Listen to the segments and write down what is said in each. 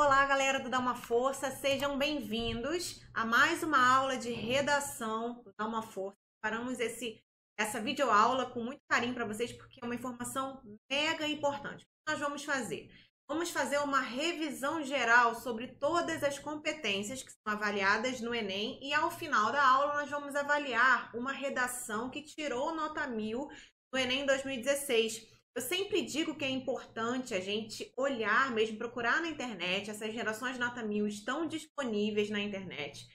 Olá, galera do Dá Uma Força, sejam bem-vindos a mais uma aula de redação do Dá Uma Força. Paramos essa videoaula com muito carinho para vocês porque é uma informação mega importante. O que nós vamos fazer? Vamos fazer uma revisão geral sobre todas as competências que são avaliadas no Enem e ao final da aula nós vamos avaliar uma redação que tirou nota 1000 no Enem 2016. Eu sempre digo que é importante a gente olhar mesmo, procurar na internet. Essas redações nota 1000 estão disponíveis na internet.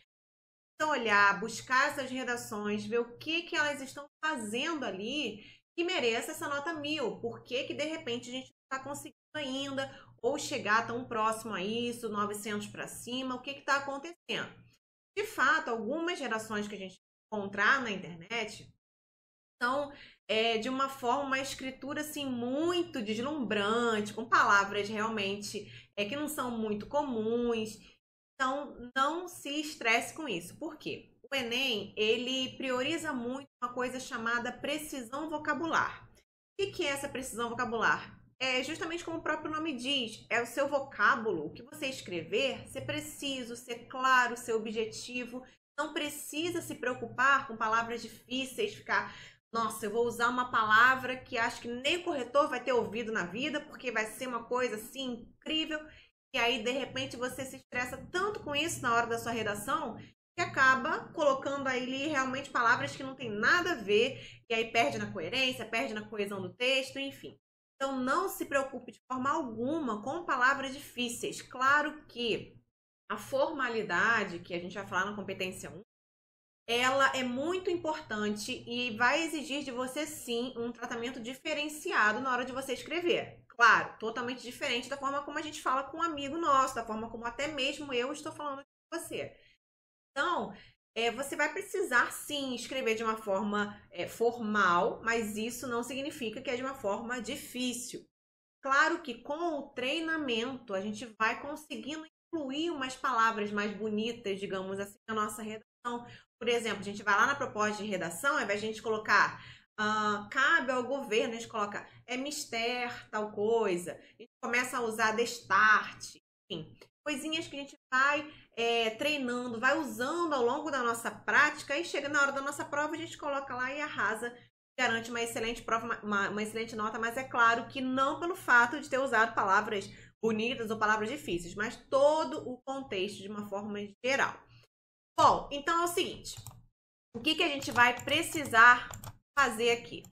Então, olhar, buscar essas redações, ver o que elas estão fazendo ali que mereça essa nota 1000. Por que de repente a gente não está conseguindo ainda ou chegar tão próximo a isso, 900 para cima, o que está acontecendo? De fato, algumas redações que a gente encontrar na internet são de uma forma, uma escritura assim muito deslumbrante, com palavras realmente que não são muito comuns. Então, não se estresse com isso. Por quê? O Enem, ele prioriza muito uma coisa chamada precisão vocabular. O que é essa precisão vocabular? É justamente como o próprio nome diz, é o seu vocábulo, o que você escrever, ser preciso, ser claro, ser objetivo. Não precisa se preocupar com palavras difíceis, ficar nossa, eu vou usar uma palavra que acho que nem o corretor vai ter ouvido na vida, porque vai ser uma coisa assim incrível. E aí, de repente, você se estressa tanto com isso na hora da sua redação, que acaba colocando ali realmente palavras que não tem nada a ver, e aí perde na coerência, perde na coesão do texto, enfim. Então, não se preocupe de forma alguma com palavras difíceis. Claro que a formalidade, que a gente vai falar na competência 1, ela é muito importante e vai exigir de você, sim, um tratamento diferenciado na hora de você escrever. Claro, totalmente diferente da forma como a gente fala com um amigo nosso, da forma como até mesmo eu estou falando com você. Então, você vai precisar, sim, escrever de uma forma formal, mas isso não significa que é de uma forma difícil. Claro que com o treinamento a gente vai conseguindo incluir umas palavras mais bonitas, digamos assim, na nossa redação. Por exemplo, a gente vai lá na proposta de redação, ao invés de a gente colocar cabe ao governo, a gente coloca mister, tal coisa. A gente começa a usar destarte, enfim, coisinhas que a gente vai treinando, vai usando ao longo da nossa prática e chega na hora da nossa prova, a gente coloca lá e arrasa, garante uma excelente prova, uma excelente nota, mas é claro que não pelo fato de ter usado palavras bonitas ou palavras difíceis, mas todo o contexto de uma forma geral. Bom, então é o seguinte, o que a gente vai precisar fazer aqui?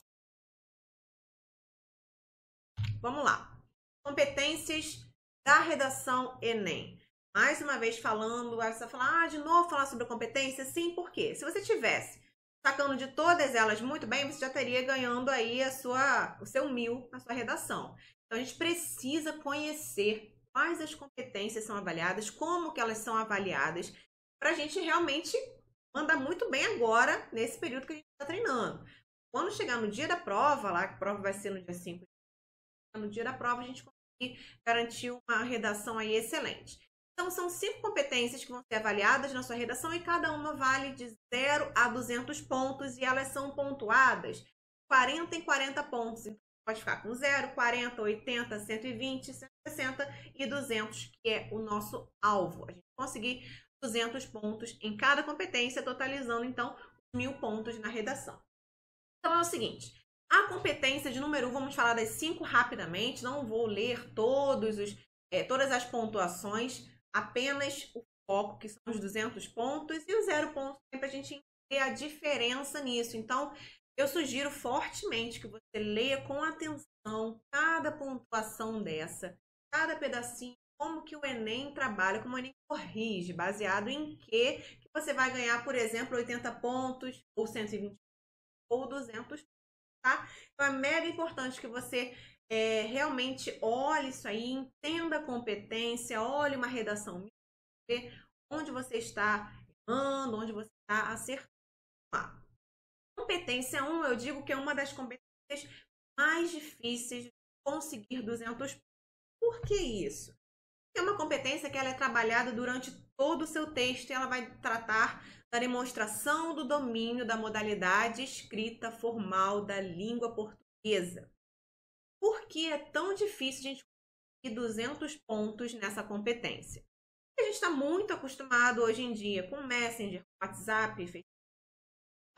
Vamos lá. Competências da redação Enem. Mais uma vez falando, você vai falar, de novo falar sobre competência? Sim, por quê? Se você tivesse sacando de todas elas muito bem, você já estaria ganhando aí o seu 1000 na sua redação. Então, a gente precisa conhecer quais as competências são avaliadas, como que elas são avaliadas, para a gente realmente mandar muito bem agora, nesse período que a gente está treinando. Quando chegar no dia da prova, lá que a prova vai ser no dia 5, no dia da prova a gente conseguir garantir uma redação aí excelente. Então, são 5 competências que vão ser avaliadas na sua redação e cada uma vale de 0 a 200 pontos e elas são pontuadas 40 em 40 pontos. Então, pode ficar com 0, 40, 80, 120, 160 e 200, que é o nosso alvo. A gente conseguir 200 pontos em cada competência, totalizando, então, 1000 pontos na redação. Então, é o seguinte, a competência de número 1, vamos falar das 5 rapidamente, não vou ler todas as pontuações, apenas o foco, que são os 200 pontos, e o 0 ponto para a gente entender a diferença nisso. Então, eu sugiro fortemente que você leia com atenção cada pontuação dessa, cada pedacinho, como que o Enem trabalha, como o Enem corrige, baseado em que você vai ganhar, por exemplo, 80 pontos, ou 120 ou 200, tá? Então, é mega importante que você realmente olhe isso aí, entenda a competência, olhe uma redação, ver onde você está errando, onde você está acertando. Competência 1, eu digo que é uma das competências mais difíceis de conseguir 200 pontos. Por que isso? É uma competência que ela é trabalhada durante todo o seu texto e ela vai tratar da demonstração do domínio da modalidade escrita formal da língua portuguesa. Por que é tão difícil a gente 200 pontos nessa competência. A gente está muito acostumado hoje em dia com Messenger, WhatsApp, Facebook.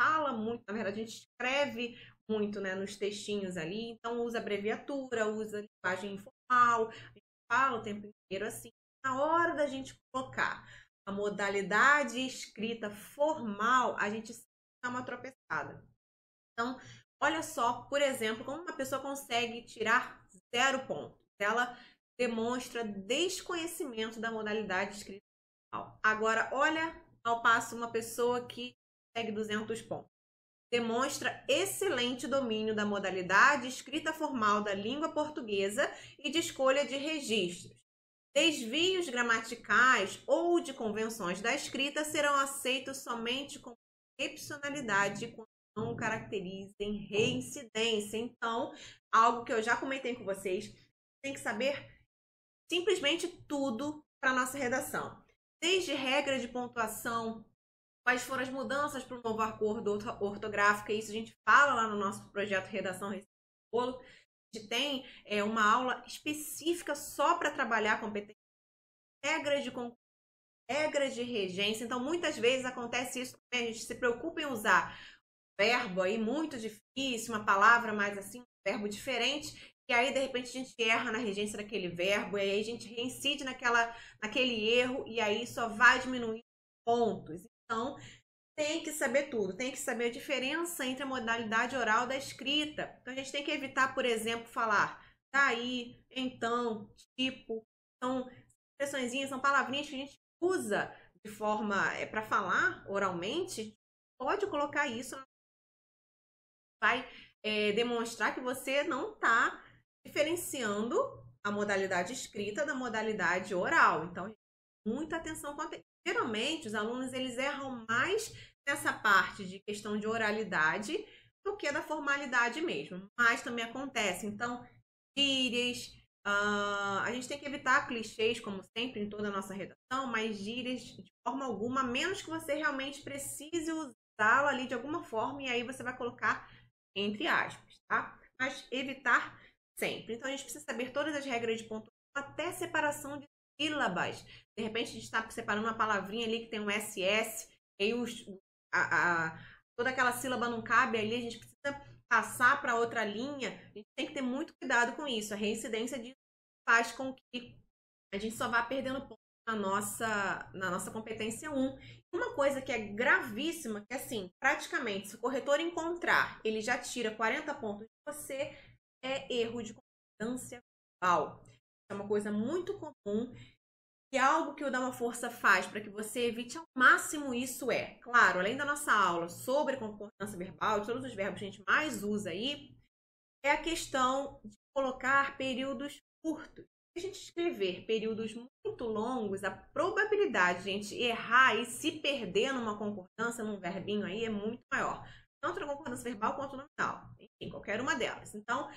Fala muito, na verdade a gente escreve muito, né, nos textinhos ali, então usa abreviatura, usa linguagem informal, a gente fala o tempo inteiro assim. Na hora da gente colocar a modalidade escrita formal, a gente dá uma tropeçada. Então, olha só, por exemplo, como uma pessoa consegue tirar 0 pontos. Ela demonstra desconhecimento da modalidade escrita formal. Agora, olha ao passo uma pessoa que consegue 200 pontos. Demonstra excelente domínio da modalidade escrita formal da língua portuguesa e de escolha de registros. Desvios gramaticais ou de convenções da escrita serão aceitos somente com excepcionalidade quando não caracterizem reincidência. Então, algo que eu já comentei com vocês, tem que saber simplesmente tudo para a nossa redação. Desde regra de pontuação, quais foram as mudanças para o novo acordo ortográfico, isso a gente fala lá no nosso projeto Redação Receita de Bolo. A gente tem uma aula específica só para trabalhar competência, regras de concurso, regras de regência. Então, muitas vezes acontece isso também, a gente se preocupa em usar verbo aí muito difícil, uma palavra mais assim, um verbo diferente, e aí de repente a gente erra na regência daquele verbo, e aí a gente reincide naquele erro, e aí só vai diminuir pontos. Então, tem que saber tudo, tem que saber a diferença entre a modalidade oral da escrita. Então, a gente tem que evitar, por exemplo, falar daí, então, tipo. São expressõezinhas, são palavrinhas que a gente usa de forma para falar oralmente. Pode colocar isso, vai demonstrar que você não está diferenciando a modalidade escrita da modalidade oral. Então, muita atenção quanto a isso. Geralmente, os alunos eles erram mais nessa parte de questão de oralidade do que da formalidade mesmo. Mas também acontece. Então, gírias, a gente tem que evitar clichês, como sempre, em toda a nossa redação, mas gírias de forma alguma, a menos que você realmente precise usá-la ali de alguma forma, e aí você vai colocar entre aspas, tá? Mas evitar sempre. Então, a gente precisa saber todas as regras de pontuação, até separação de sílabas. De repente, a gente está separando uma palavrinha ali que tem um SS, e aí toda aquela sílaba não cabe ali, a gente precisa passar para outra linha. A gente tem que ter muito cuidado com isso. A reincidência disso faz com que a gente só vá perdendo pontos na nossa competência 1. Uma coisa que é gravíssima, que assim, praticamente, se o corretor encontrar, ele já tira 40 pontos de você, é erro de concordância verbal. É uma coisa muito comum, e algo que o Dá Uma Força faz para que você evite ao máximo isso claro, além da nossa aula sobre concordância verbal, de todos os verbos que a gente mais usa aí, é a questão de colocar períodos curtos. Se a gente escrever períodos muito longos, a probabilidade de a gente errar e se perder numa concordância, num verbinho aí, é muito maior. Tanto na concordância verbal quanto nominal. Enfim, qualquer uma delas. Então,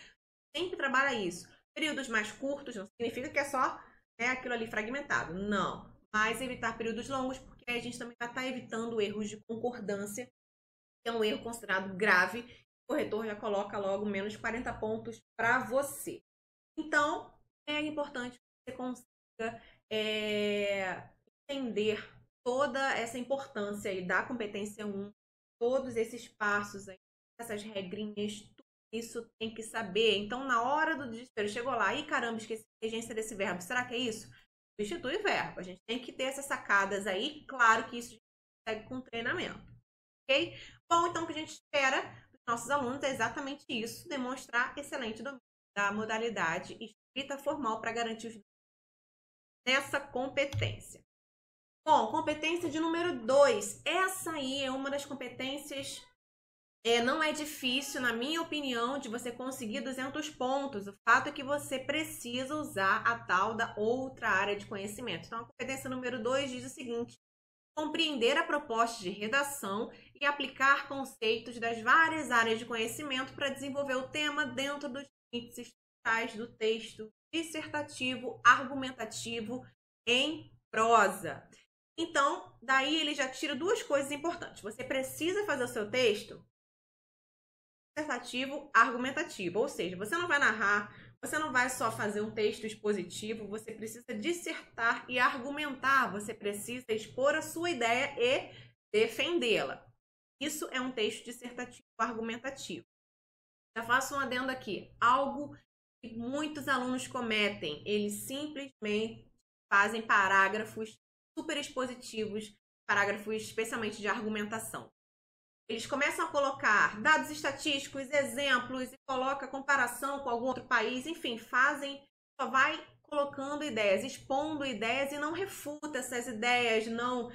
sempre trabalha isso. Períodos mais curtos não significa que é só aquilo ali fragmentado. Não. Mas evitar períodos longos, porque a gente também vai estar evitando erros de concordância, que é um erro considerado grave. O corretor já coloca logo menos 40 pontos para você. Então, é importante que você consiga entender toda essa importância aí da competência 1, todos esses passos aí, essas regrinhas, tudo isso tem que saber. Então, na hora do desespero, chegou lá, e caramba, esqueci a regência desse verbo, será que é isso? Substitui verbo. A gente tem que ter essas sacadas aí, claro que isso a gente consegue com treinamento, ok? Bom, então o que a gente espera dos nossos alunos é exatamente isso, demonstrar excelente domínio da modalidade escrita formal para garantir os nessa competência. Bom, competência de número 2. Essa aí é uma das competências, não é difícil, na minha opinião, de você conseguir 200 pontos. O fato é que você precisa usar a tal da outra área de conhecimento. Então, a competência número 2 diz o seguinte: compreender a proposta de redação e aplicar conceitos das várias áreas de conhecimento para desenvolver o tema dentro dos limites estruturais do texto dissertativo, argumentativo, em prosa. Então, daí ele já tira duas coisas importantes. Você precisa fazer o seu texto dissertativo, argumentativo, ou seja, você não vai narrar Você não vai só fazer um texto expositivo, você precisa dissertar e argumentar, você precisa expor a sua ideia e defendê-la. Isso é um texto dissertativo argumentativo. Já faço um adendo aqui. Algo que muitos alunos cometem, eles simplesmente fazem parágrafos super expositivos, parágrafos especialmente de argumentação. Eles começam a colocar dados estatísticos, exemplos, e coloca comparação com algum outro país, enfim, só vai colocando ideias, expondo ideias e não refuta essas ideias, não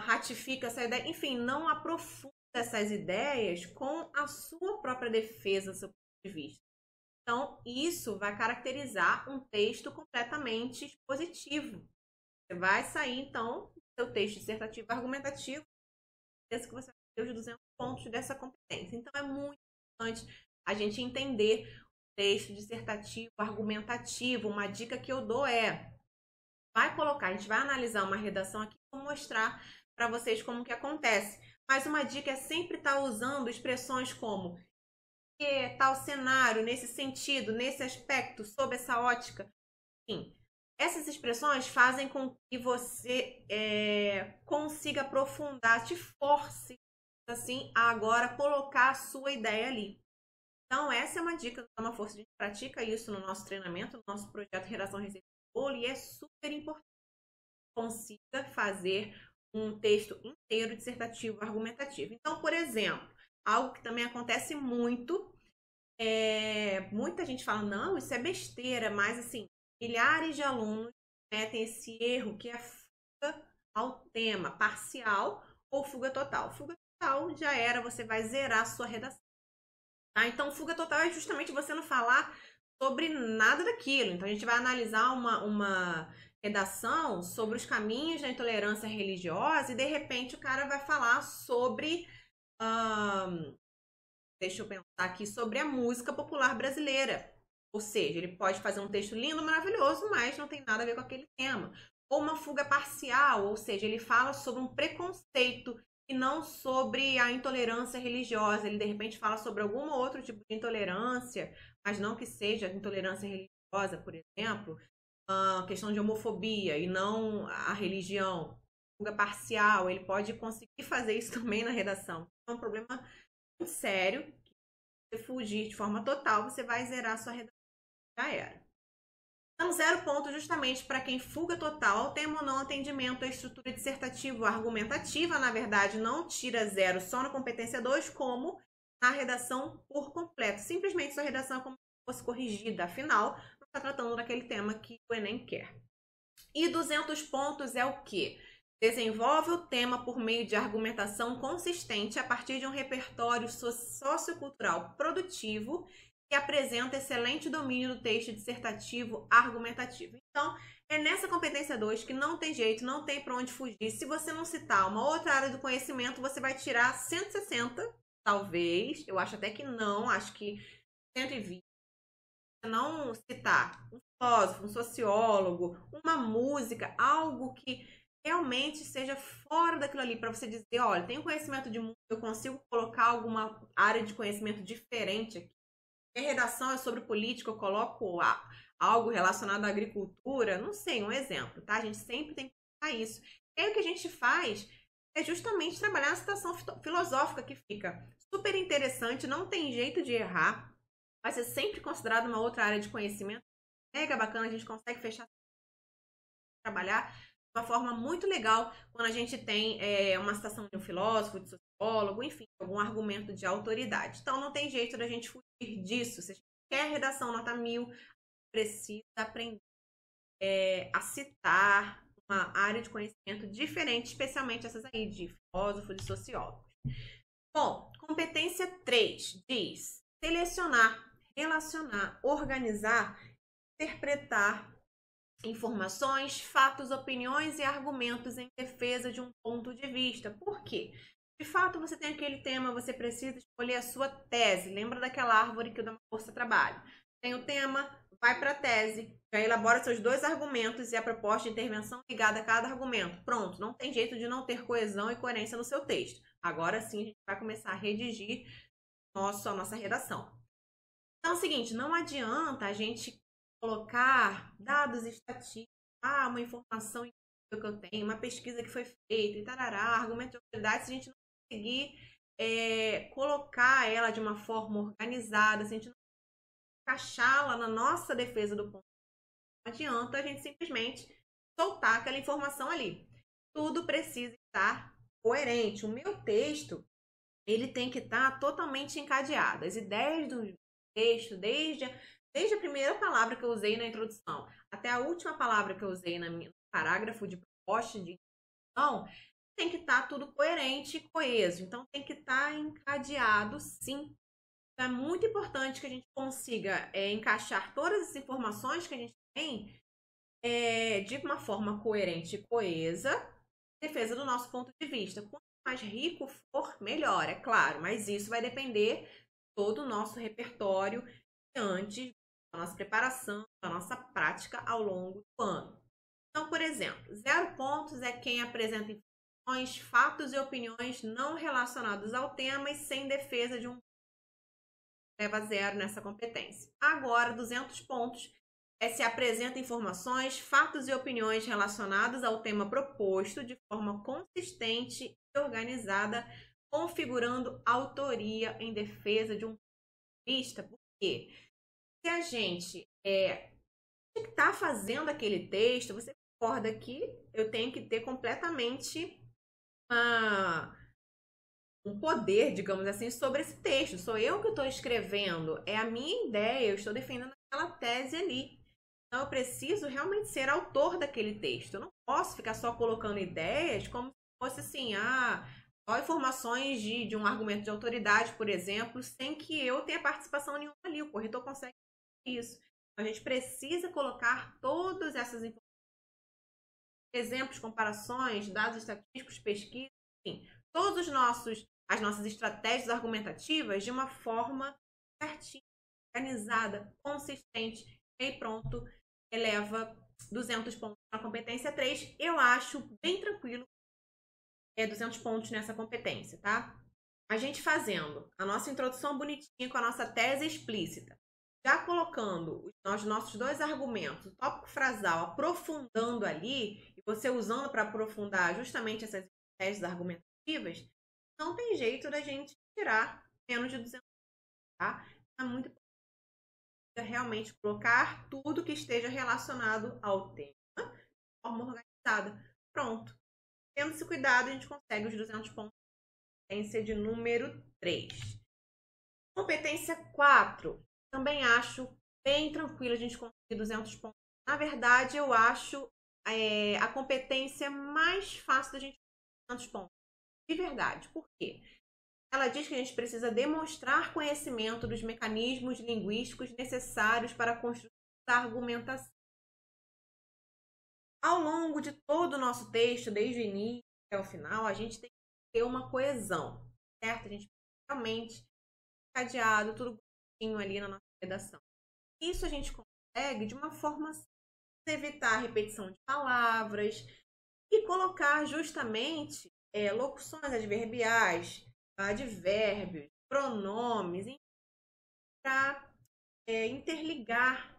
ratifica essa ideia, enfim, não aprofunda essas ideias com a sua própria defesa, seu ponto de vista. Então, isso vai caracterizar um texto completamente expositivo. Você vai sair, então, do seu texto dissertativo argumentativo, que você vai ter os 200 pontos dessa competência. Então, é muito importante a gente entender o texto dissertativo argumentativo. Uma dica que eu dou a gente vai analisar uma redação aqui, vou mostrar para vocês como que acontece. Mas uma dica é sempre estar usando expressões como que tal cenário, nesse sentido, nesse aspecto, sob essa ótica. Enfim, essas expressões fazem com que você consiga aprofundar, te force, assim, a agora colocar a sua ideia ali. Então, essa é uma dica do Toma Força. A gente pratica isso no nosso treinamento, no nosso projeto Redação Receita de Bolo, e é super importante que consiga fazer um texto inteiro dissertativo argumentativo. Então, por exemplo, algo que também acontece muito, muita gente fala, não, isso é besteira, mas assim, milhares de alunos cometem esse erro que é fuga ao tema, parcial ou fuga total. Fuga total já era, você vai zerar a sua redação. Tá? Então, fuga total é justamente você não falar sobre nada daquilo. Então, a gente vai analisar uma redação sobre os caminhos da intolerância religiosa e, de repente, o cara vai falar sobre... deixa eu pensar aqui, sobre a música popular brasileira. Ou seja, ele pode fazer um texto lindo, maravilhoso, mas não tem nada a ver com aquele tema. Ou uma fuga parcial, ou seja, ele fala sobre um preconceito e não sobre a intolerância religiosa. Ele, de repente, fala sobre algum outro tipo de intolerância, mas não que seja intolerância religiosa, por exemplo, a questão de homofobia e não a religião. Fuga parcial, ele pode conseguir fazer isso também na redação. É um problema muito sério. Se você fugir de forma total, você vai zerar a sua redação. Já era. Então, 0 ponto justamente para quem fuga total ao tema ou não atendimento à estrutura dissertativa argumentativa. Na verdade, não tira 0 só na competência 2, como na redação por completo. Simplesmente sua redação é como se fosse corrigida. Afinal, não está tratando daquele tema que o Enem quer. E 200 pontos é o quê? Desenvolve o tema por meio de argumentação consistente a partir de um repertório sociocultural produtivo que apresenta excelente domínio do texto dissertativo argumentativo. Então, é nessa competência 2 que não tem jeito, não tem para onde fugir. Se você não citar uma outra área do conhecimento, você vai tirar 160, talvez. Eu acho até que não, acho que 120. Não citar um filósofo, um sociólogo, uma música, algo que realmente seja fora daquilo ali, para você dizer, olha, tenho conhecimento de mundo, eu consigo colocar alguma área de conhecimento diferente aqui. A redação é sobre política, eu coloco algo relacionado à agricultura, não sei, um exemplo, tá? A gente sempre tem que colocar isso. E aí o que a gente faz é justamente trabalhar a citação filosófica, que fica super interessante, não tem jeito de errar, vai ser sempre considerado uma outra área de conhecimento. Mega bacana, a gente consegue fechar, trabalhar de uma forma muito legal quando a gente tem uma citação de um filósofo, de sociólogo, enfim, algum argumento de autoridade. Então, não tem jeito da gente fugir disso. Se a gente quer redação nota 1000, precisa aprender a citar uma área de conhecimento diferente, especialmente essas aí de filósofo, de sociólogo. Bom, competência 3 diz selecionar, relacionar, organizar, interpretar informações, fatos, opiniões e argumentos em defesa de um ponto de vista. Por quê? De fato, você tem aquele tema, você precisa escolher a sua tese. Lembra daquela árvore que o Dama Força trabalha? Tem o tema, vai para a tese, já elabora seus 2 argumentos e a proposta de intervenção ligada a cada argumento. Pronto, não tem jeito de não ter coesão e coerência no seu texto. Agora sim, a gente vai começar a redigir a nossa redação. Então é o seguinte, não adianta a gente colocar dados estatísticos, uma informação que eu tenho, uma pesquisa que foi feita, e tarará, argumento de autoridade, se a gente não conseguir colocar ela de uma forma organizada, se a gente não encaixá-la na nossa defesa do ponto, não adianta a gente simplesmente soltar aquela informação ali. Tudo precisa estar coerente. O meu texto, ele tem que estar totalmente encadeado. As ideias do texto, desde a primeira palavra que eu usei na introdução até a última palavra que eu usei no parágrafo de proposta de introdução, tem que estar tudo coerente e coeso. Então, tem que estar encadeado, sim. Então, é muito importante que a gente consiga encaixar todas as informações que a gente tem de uma forma coerente e coesa, defesa do nosso ponto de vista. Quanto mais rico for, melhor, é claro, mas isso vai depender todo o nosso repertório antes da nossa preparação, da nossa prática ao longo do ano. Então, por exemplo, 0 pontos é quem apresenta informações, fatos e opiniões não relacionados ao tema e sem defesa de um leva 0 nessa competência. Agora, 200 pontos se apresenta informações, fatos e opiniões relacionados ao tema proposto de forma consistente e organizada, configurando autoria em defesa de um ponto de vista. Porque se a gente está fazendo aquele texto, você concorda que eu tenho que ter completamente um poder, digamos assim, sobre esse texto. Sou eu que estou escrevendo, é a minha ideia, eu estou defendendo aquela tese ali. Então, eu preciso realmente ser autor daquele texto. Eu não posso ficar só colocando ideias como se fosse assim, só informações de um argumento de autoridade, por exemplo, sem que eu tenha participação nenhuma ali. O corretor consegue isso. A gente precisa colocar todas essas informações, exemplos, comparações, dados estatísticos, pesquisas, enfim, todos as nossas estratégias argumentativas de uma forma certinha, organizada, consistente, e pronto, eleva 200 pontos na competência 3. Eu acho bem tranquilo 200 pontos nessa competência, tá? A gente fazendo a nossa introdução bonitinha com a nossa tese explícita, já colocando os nossos 2 argumentos, o tópico frasal, aprofundando ali, e você usando para aprofundar justamente essas teses argumentativas, não tem jeito da gente tirar menos de 200, tá? É muito importante realmente colocar tudo que esteja relacionado ao tema de forma organizada. Pronto. Tendo esse cuidado, a gente consegue os 200 pontos. Competência de número 3. Competência 4. Também acho bem tranquilo a gente conseguir 200 pontos. Na verdade, eu acho a competência mais fácil da gente conseguir 200 pontos. De verdade. Por quê? Ela diz que a gente precisa demonstrar conhecimento dos mecanismos linguísticos necessários para a construção da argumentação. Ao longo de todo o nosso texto, desde o início até o final, a gente tem que ter uma coesão, certo? A gente realmente cadeado, tudo bonitinho ali na nossa redação. Isso a gente consegue de uma forma simples, evitar a repetição de palavras e colocar justamente locuções adverbiais, advérbios, pronomes, para interligar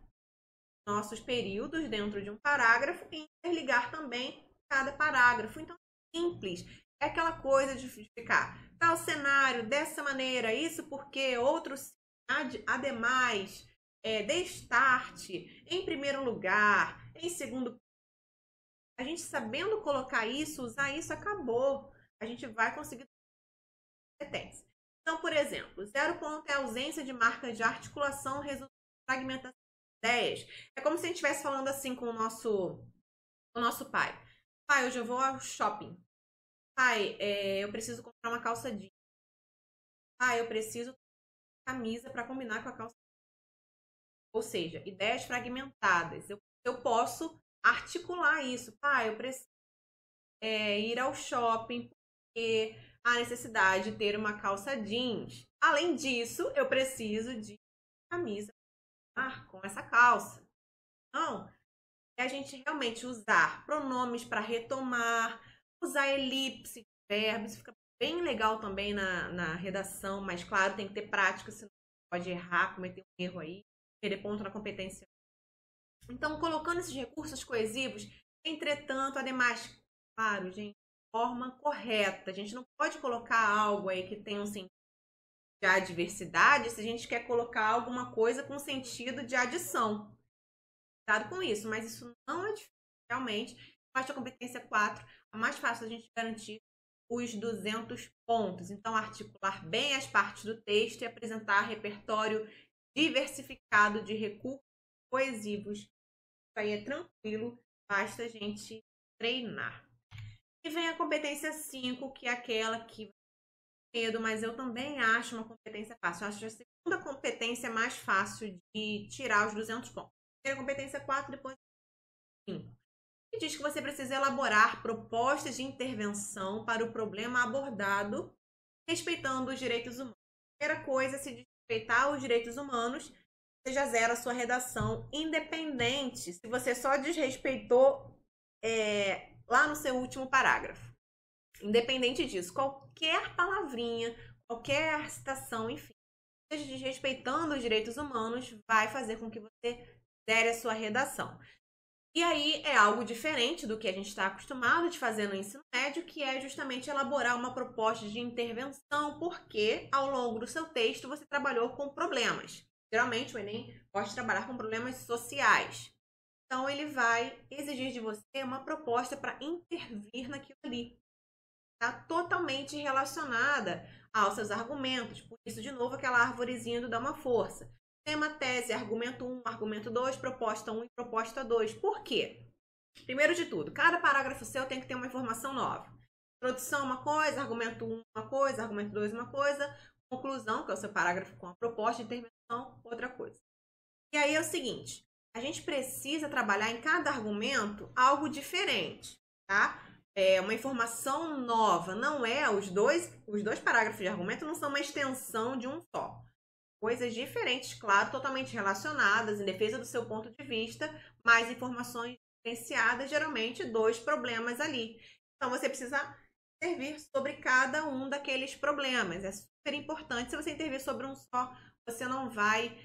nossos períodos dentro de um parágrafo e interligar também cada parágrafo. Então, simples. É aquela coisa de ficar tal cenário, dessa maneira, isso porque outros, ademais, destarte, em primeiro lugar, em segundo. A gente sabendo colocar isso, usar isso, acabou. A gente vai conseguir competência. Então, por exemplo, 0 ponto é a ausência de marcas de articulação, resultado de fragmentação de ideias. É como se a gente estivesse falando assim com o nosso pai. Pai, hoje eu vou ao shopping. Pai, eu preciso comprar uma calça jeans. Pai, eu preciso de camisa para combinar com a calça jeans. Ou seja, ideias fragmentadas. Eu posso articular isso. Pai, eu preciso ir ao shopping porque a necessidade de ter uma calça jeans. Além disso, eu preciso de camisa com essa calça. Então, é a gente realmente usar pronomes para retomar, usar elipse de verbos, fica bem legal também na redação, mas claro, tem que ter prática, senão pode errar, cometer um erro aí, perder ponto na competência. Então, colocando esses recursos coesivos, entretanto, ademais, claro, gente, de forma correta. A gente não pode colocar algo aí que tenha um sentido de adversidade se a gente quer colocar alguma coisa com sentido de adição. Cuidado com isso, mas isso não é difícil, realmente. A parte da competência 4, é mais fácil a gente garantir os 200 pontos. Então, articular bem as partes do texto e apresentar repertório diversificado de recursos coesivos. Isso aí é tranquilo, basta a gente treinar. E vem a competência 5, que é aquela que medo, mas eu também acho uma competência fácil. Eu acho que a segunda competência é mais fácil de tirar os 200 pontos. Primeira competência 4, depois 5. E diz que você precisa elaborar propostas de intervenção para o problema abordado, respeitando os direitos humanos. Primeira coisa, se respeitar os direitos humanos, você já zera a sua redação, independente se você só desrespeitou lá no seu último parágrafo. Independente disso, qualquer palavrinha, qualquer citação, enfim, seja desrespeitando os direitos humanos, vai fazer com que você zere a sua redação. E aí é algo diferente do que a gente está acostumado de fazer no ensino médio, que é justamente elaborar uma proposta de intervenção, porque ao longo do seu texto você trabalhou com problemas. Geralmente o Enem gosta de trabalhar com problemas sociais. Então ele vai exigir de você uma proposta para intervir naquilo ali. Está totalmente relacionada aos seus argumentos. Por isso, de novo, aquela arvorezinha do Dá uma Força. Tema, tese, argumento 1, argumento 2, proposta 1 e proposta 2. Por quê? Primeiro de tudo, cada parágrafo seu tem que ter uma informação nova. Introdução, uma coisa, argumento 1, uma coisa, argumento 2, uma coisa, conclusão, que é o seu parágrafo com a proposta de intervenção, outra coisa. E aí é o seguinte, a gente precisa trabalhar em cada argumento algo diferente, tá? Uma informação nova, não é? Os dois parágrafos de argumento não são uma extensão de um só. Coisas diferentes, claro, totalmente relacionadas, em defesa do seu ponto de vista, mas informações diferenciadas, geralmente 2 problemas ali. Então, você precisa intervir sobre cada um daqueles problemas. É super importante. Se você intervir sobre um só, você não vai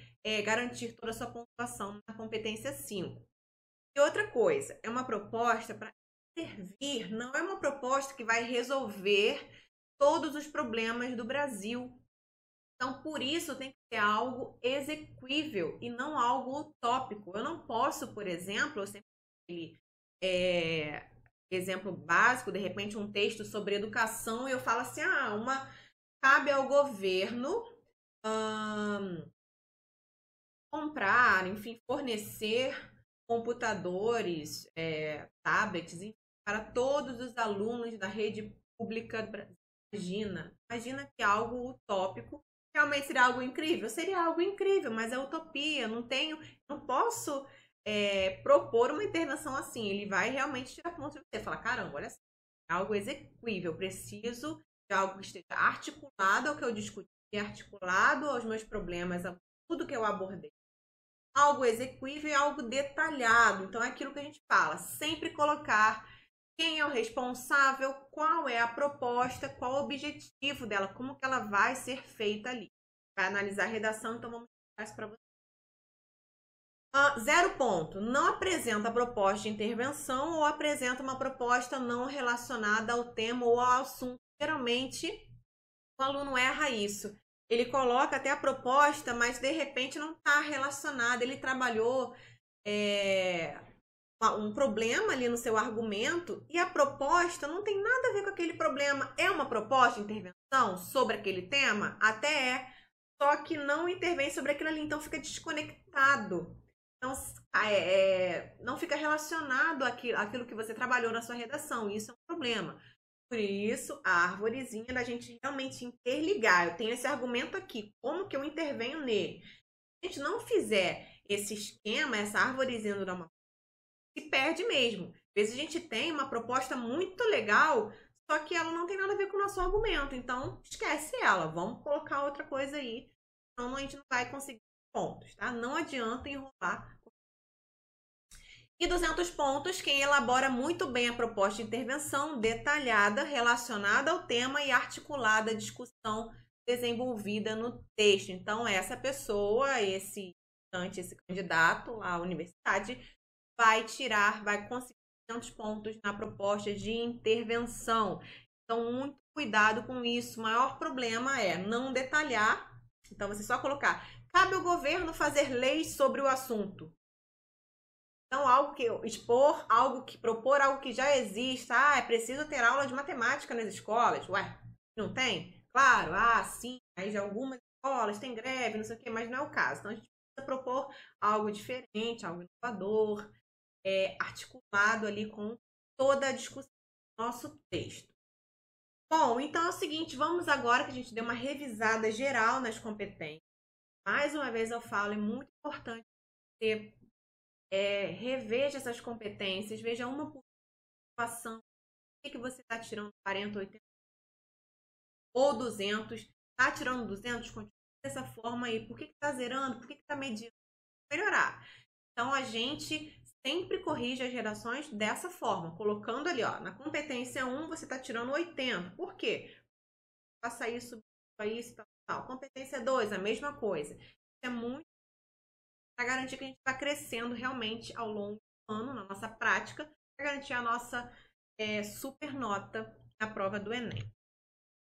garantir toda a sua pontuação na competência 5. E outra coisa, é uma proposta para intervir, não é uma proposta que vai resolver todos os problemas do Brasil. Então, por isso, tem que ser algo execuível e não algo utópico. Eu não posso, por exemplo, eu sempre exemplo básico, de repente um texto sobre educação, e eu falo assim, cabe ao governo comprar, enfim, fornecer computadores, tablets, enfim, para todos os alunos da rede pública. Imagina que algo utópico realmente seria algo incrível? Seria algo incrível, mas é utopia. Não posso propor uma intervenção assim. Ele vai realmente tirar ponto de você. Falar, caramba, olha só, é algo execuível. Eu preciso de algo que esteja articulado ao que eu discuti, articulado aos meus problemas, a tudo que eu abordei. Algo execuível e algo detalhado. Então, é aquilo que a gente fala. Sempre colocar quem é o responsável, qual é a proposta, qual o objetivo dela, como que ela vai ser feita ali. Vai analisar a redação, então vamos mostrar isso para você. 0 ponto. Não apresenta proposta de intervenção ou apresenta uma proposta não relacionada ao tema ou ao assunto. Geralmente, o aluno erra isso. Ele coloca até a proposta, mas de repente não está relacionada. Ele trabalhou um problema ali no seu argumento e a proposta não tem nada a ver com aquele problema. É uma proposta de intervenção sobre aquele tema? Até é, só que não intervém sobre aquilo ali, então fica desconectado. Então, não fica relacionado àquilo que você trabalhou na sua redação. Isso é um problema. Por isso, a arvorezinha da gente realmente interligar. Eu tenho esse argumento aqui, como que eu intervenho nele? Se a gente não fizer esse esquema, essa arvorezinha do Dama, se perde mesmo. Às vezes a gente tem uma proposta muito legal, só que ela não tem nada a ver com o nosso argumento. Então, esquece ela. Vamos colocar outra coisa aí. Senão a gente não vai conseguir pontos, tá? Não adianta enrolar. E 200 pontos, quem elabora muito bem a proposta de intervenção detalhada, relacionada ao tema e articulada a discussão desenvolvida no texto. Então, essa pessoa, esse candidato à universidade, vai conseguir tantos pontos na proposta de intervenção. Então, muito cuidado com isso. O maior problema é não detalhar. Então, você só colocar: cabe ao governo fazer leis sobre o assunto. Então, propor algo que já exista. É preciso ter aula de matemática nas escolas. Ué, não tem? Claro, sim. Aí já algumas escolas têm greve, não sei o quê, mas não é o caso. Então, a gente precisa propor algo diferente, algo inovador, articulado ali com toda a discussão do nosso texto. Bom, então é o seguinte, vamos agora que a gente deu uma revisada geral nas competências. Mais uma vez eu falo, é muito importante você reveja essas competências, veja uma por situação, o que você está tirando 40, 80 ou 200, está tirando 200, continua dessa forma aí, por que está zerando, por que está medindo, melhorar. Então a gente sempre corrige as redações dessa forma, colocando ali, ó, na competência 1 você está tirando 80, por quê? Faça isso, tal. Competência 2, a mesma coisa. Isso é muito para garantir que a gente está crescendo realmente ao longo do ano, na nossa prática, para garantir a nossa super nota na prova do Enem.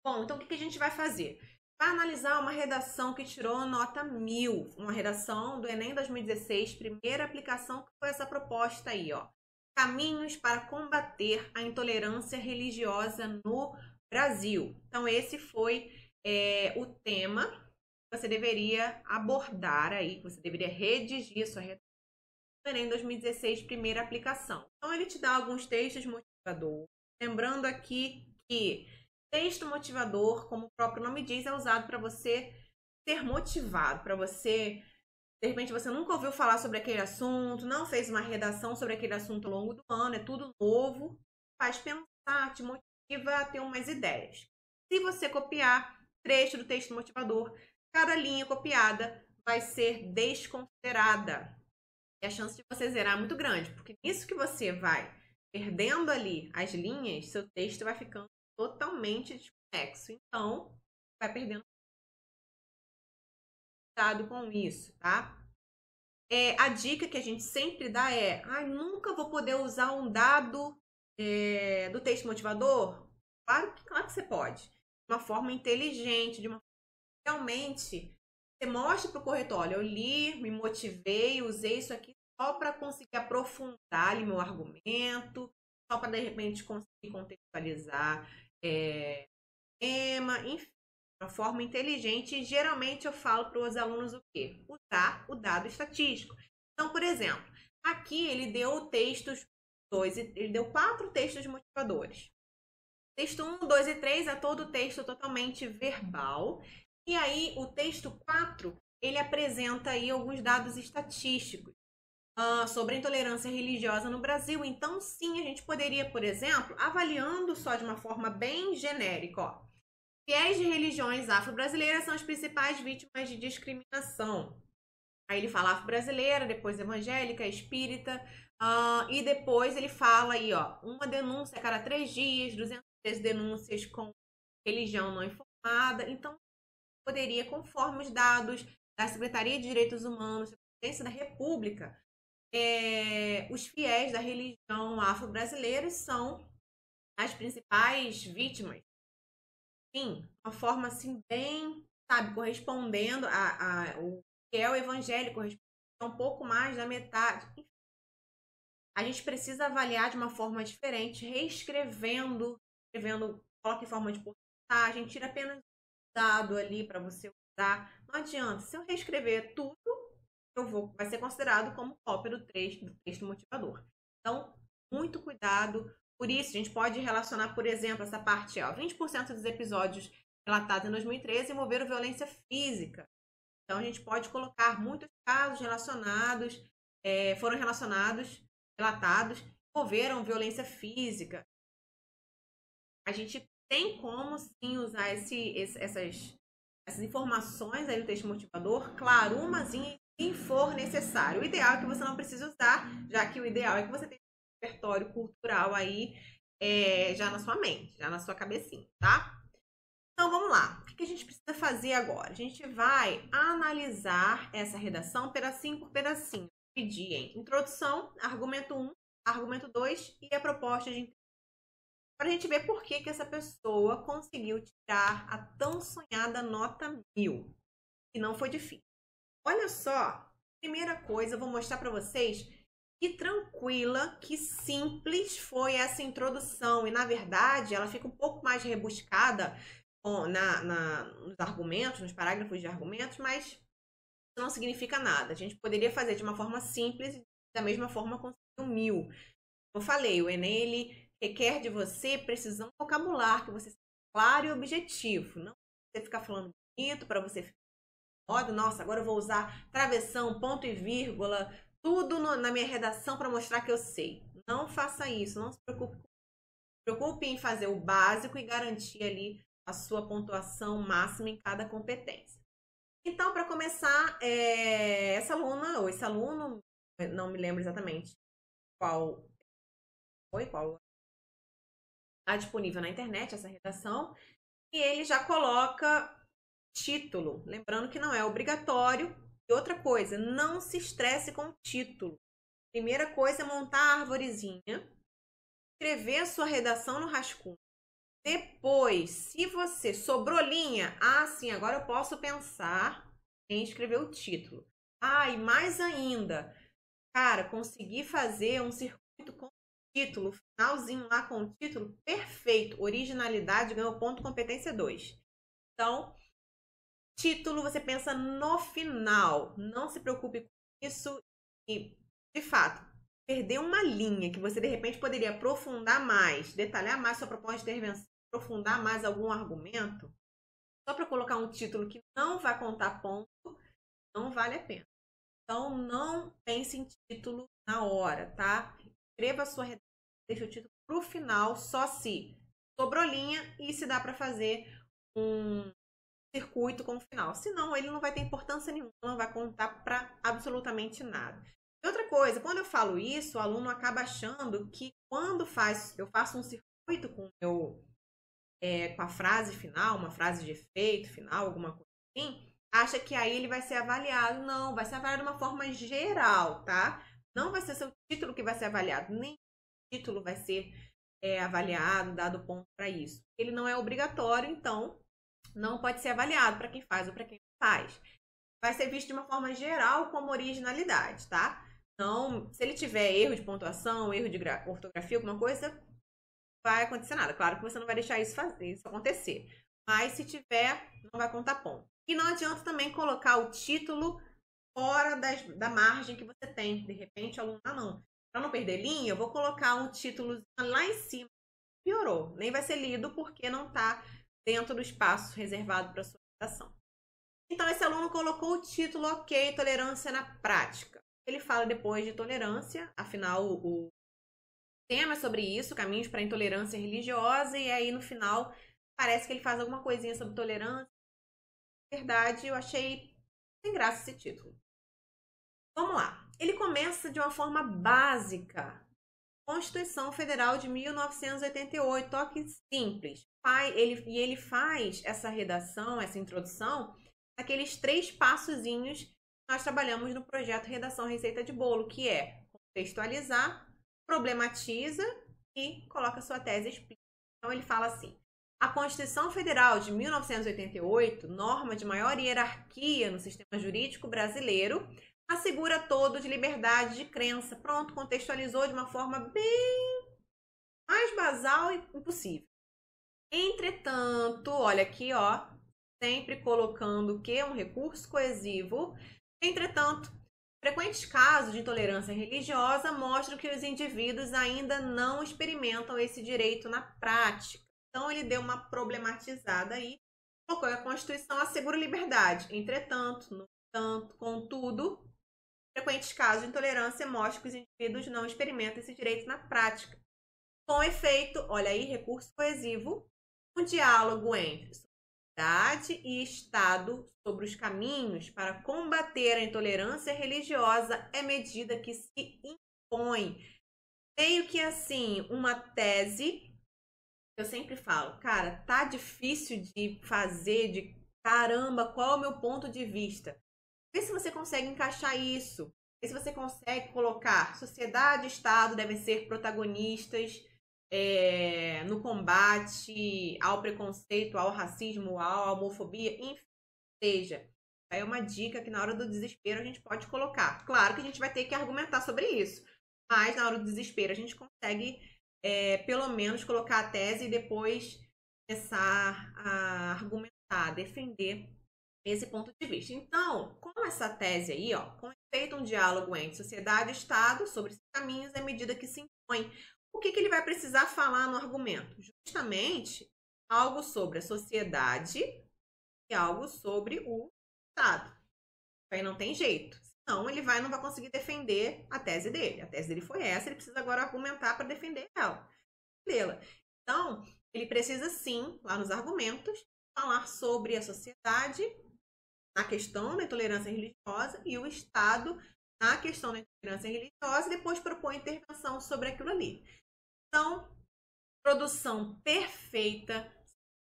Bom, então o que a gente vai fazer? Vai analisar uma redação que tirou nota 1000, uma redação do Enem 2016, primeira aplicação, que foi essa proposta aí, ó. Caminhos para combater a intolerância religiosa no Brasil. Então, esse foi o tema que você deveria abordar aí, que você deveria redigir sua redação do Enem 2016, primeira aplicação. Então, ele te dá alguns textos motivadores. Lembrando aqui que texto motivador, como o próprio nome diz, é usado para você ser motivado, para você, de repente, você nunca ouviu falar sobre aquele assunto, não fez uma redação sobre aquele assunto ao longo do ano, é tudo novo, faz pensar, te motiva a ter umas ideias. Se você copiar trecho do texto motivador, cada linha copiada vai ser desconsiderada. E a chance de você zerar é muito grande, porque nisso que você vai perdendo ali as linhas, seu texto vai ficando totalmente desconexo. Então, vai perdendo cuidado com isso, tá? A dica que a gente sempre dá é: nunca vou poder usar um dado do texto motivador? Claro que você pode. De uma forma inteligente, de uma forma que realmente você mostre para o corretor: olha, eu li, me motivei, usei isso aqui só para conseguir aprofundar ali meu argumento, só para de repente conseguir contextualizar tema, enfim, de uma forma inteligente. E geralmente eu falo para os alunos o quê? Usar o dado estatístico. Então, por exemplo, aqui ele deu ele deu 4 textos motivadores. Texto 1, 2 e 3 é todo o texto totalmente verbal. E aí, o texto 4, ele apresenta aí alguns dados estatísticos sobre a intolerância religiosa no Brasil. Então, sim, a gente poderia, por exemplo, avaliando só de uma forma bem genérica, ó. Fiéis de religiões afro-brasileiras são as principais vítimas de discriminação. Aí ele fala afro-brasileira, depois evangélica, espírita, e depois ele fala aí, ó, uma denúncia a cada 3 dias, 203 denúncias com religião não informada. Então, poderia, conforme os dados da Secretaria de Direitos Humanos, da Presidência da República, os fiéis da religião afro-brasileira são as principais vítimas. Enfim, uma forma assim bem, sabe, correspondendo o que é o evangelho, corresponde a um pouco mais da metade. Enfim, a gente precisa avaliar de uma forma diferente, reescrevendo, coloca em forma de porcentagem, tira apenas um dado ali para você usar. Não adianta, se eu reescrever tudo, vai ser considerado como cópia do texto motivador. Então, muito cuidado. Por isso, a gente pode relacionar, por exemplo, essa parte, ó, 20% dos episódios relatados em 2013 envolveram violência física. Então, a gente pode colocar muitos casos relacionados, relatados, envolveram violência física. A gente tem como, sim, usar essas informações aí do texto motivador, claro, umazinha, se for necessário. O ideal é que você não precise usar, já que o ideal é que você tenha um repertório cultural aí já na sua mente, já na sua cabecinha, tá? Então, vamos lá. O que a gente precisa fazer agora? A gente vai analisar essa redação pedacinho por pedacinho. Dividir em introdução, argumento 1, argumento 2 e a proposta de para a gente ver por que essa pessoa conseguiu tirar a tão sonhada nota 1000. E não foi difícil. Olha só, primeira coisa, eu vou mostrar para vocês que tranquila, que simples foi essa introdução. E, na verdade, ela fica um pouco mais rebuscada nos argumentos, nos parágrafos de argumentos, mas isso não significa nada. A gente poderia fazer de uma forma simples e, da mesma forma, conseguir 1000. Como eu falei, o Enem, ele requer de você precisão vocabular, que você seja claro e objetivo. Não você ficar falando bonito para você ficar modo, nossa, agora eu vou usar travessão, ponto e vírgula, tudo na minha redação para mostrar que eu sei. Não faça isso, não se preocupe. Se preocupe em fazer o básico e garantir ali a sua pontuação máxima em cada competência. Então, para começar, essa aluna ou esse aluno, não me lembro exatamente qual está disponível na internet essa redação, e ele já coloca título, lembrando que não é obrigatório. E outra coisa, não se estresse com o título. Primeira coisa é montar a arvorezinha, escrever a sua redação no rascunho. Depois, se você sobrou linha, sim, agora eu posso pensar em escrever o título. E mais ainda, cara, consegui fazer um circuito com título, finalzinho lá com o título, perfeito. Originalidade ganhou ponto, competência 2. Então, título você pensa no final. Não se preocupe com isso. E, de fato, perder uma linha que você, de repente, poderia aprofundar mais, detalhar mais sua proposta de intervenção, aprofundar mais algum argumento, só para colocar um título que não vai contar ponto, não vale a pena. Então, não pense em título na hora, tá? Escreva a sua redação, deixa o título para o final, só se sobrou linha e se dá para fazer um circuito com o final. Senão, ele não vai ter importância nenhuma, não vai contar para absolutamente nada. E outra coisa, quando eu falo isso, o aluno acaba achando que quando eu faço um circuito com com a frase final, uma frase de efeito final, alguma coisa assim, acha que aí ele vai ser avaliado. Não, vai ser avaliado de uma forma geral, tá? Não vai ser seu título que vai ser avaliado, nem o título vai ser avaliado, dado ponto para isso. Ele não é obrigatório, então não pode ser avaliado para quem faz ou para quem não faz. Vai ser visto de uma forma geral como originalidade, tá? Então, se ele tiver erro de pontuação, erro de ortografia, alguma coisa, vai acontecer nada. Claro que você não vai deixar isso acontecer. Mas se tiver, não vai contar ponto. E não adianta também colocar o título fora da margem que você tem. De repente, o aluno, não. Para não perder linha, eu vou colocar um título lá em cima. Piorou. Nem vai ser lido porque não está dentro do espaço reservado para sua redação. Então, esse aluno colocou o título, ok, tolerância na prática. Ele fala depois de tolerância, afinal, o tema é sobre isso, caminhos para a intolerância religiosa, e aí no final parece que ele faz alguma coisinha sobre tolerância. Na verdade, eu achei sem graça esse título. Vamos lá. Ele começa de uma forma básica. Constituição Federal de 1988, toque simples. Ele faz essa redação, essa introdução, aqueles 3 passozinhos que nós trabalhamos no projeto Redação Receita de Bolo, que é contextualizar, problematiza e coloca sua tese explícita. Então, ele fala assim: a Constituição Federal de 1988, norma de maior hierarquia no sistema jurídico brasileiro, assegura todo de liberdade de crença. Pronto, contextualizou de uma forma bem mais basal e impossível. Entretanto, olha aqui, ó, sempre colocando o que? Um recurso coesivo. Entretanto, frequentes casos de intolerância religiosa mostram que os indivíduos ainda não experimentam esse direito na prática. Então, ele deu uma problematizada aí, colocou que a Constituição assegura liberdade. Entretanto, no entanto, contudo, frequentes casos de intolerância mostram que os indivíduos não experimentam esse direito na prática. Com efeito, olha aí, recurso coesivo, um diálogo entre sociedade e Estado sobre os caminhos para combater a intolerância religiosa é medida que se impõe. Meio que assim, uma tese Eu sempre falo, cara, tá difícil de fazer, de caramba, qual é o meu ponto de vista? Vê se você consegue encaixar isso. Vê se você consegue colocar sociedade e Estado devem ser protagonistas no combate ao preconceito, ao racismo, à homofobia, enfim, seja. É uma dica que na hora do desespero a gente pode colocar. Claro que a gente vai ter que argumentar sobre isso, mas na hora do desespero a gente consegue pelo menos colocar a tese e depois começar a argumentar, a defender esse ponto de vista. Então, com essa tese aí, ó, com feito um diálogo entre sociedade e Estado sobre esses caminhos à medida que se impõe, o que ele vai precisar falar no argumento? Justamente algo sobre a sociedade e algo sobre o Estado. Aí não tem jeito. Senão ele não vai conseguir defender a tese dele. A tese dele foi essa, ele precisa agora argumentar para defender ela. Então, ele precisa sim, lá nos argumentos, falar sobre a sociedade na questão da intolerância religiosa e o Estado na questão da intolerância religiosa e depois propor intervenção sobre aquilo ali. Então, produção perfeita,